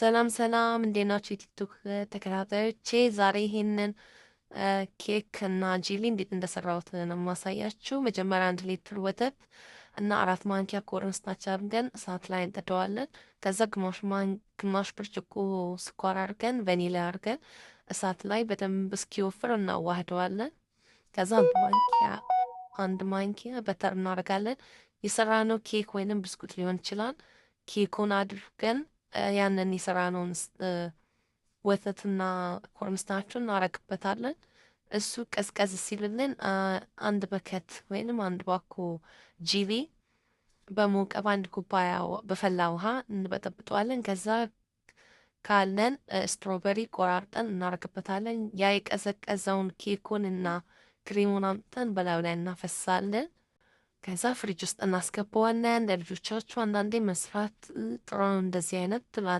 ሰላም ሰላም እንዴት ናችሁ? የቲክቶክ ተከታታዮቼ ዛሬ ይሄንን ኬክ እና ጂሊ እንዴት እንደሰራሁት ነው የማሳያችሁ። መጀመሪያ 1 ሊትር ወተት እና 4 ማንኪያ ኮርንስታርች አድርገን እሳት ላይ እንጥደዋለን። ከዛ ግማሽ ብርጭቆ ስኳር አድርገን ቫኒላ አድርገን እሳት ላይ በደንብ እስኪወፍር እናዋህደዋለን። ከዛ አንድ ማንኪያ በተር እናደርጋለን። የሰራነው ኬክ ወይንም ብስኩት ሊሆን ይችላል። ኬኩን አድርገን ያንን የሰራነውን ወተትና ኮርንስታርቹን እናረግበታለን። እሱ ቀዝቀዝ ሲልልን አንድ በከት ወይንም አንድ ባኮ ጂሊ በሞቀ በአንድ ኩባያ በፈላ ውሃ እንበጠብጠዋለን። ከዛ ካለን ስትሮበሪ ቆራርጠን እናረግበታለን። ያ የቀዘቀዘውን ኬኩን እና ክሬሙን አምጥተን በላዩ ላይ እናፈሳለን። ከዛ ፍሪጅ ውስጥ እናስገባዋለን። ለልጆቻችሁ አንዳንዴ መስራት ጥሩ ነው እንደዚህ አይነት ትላል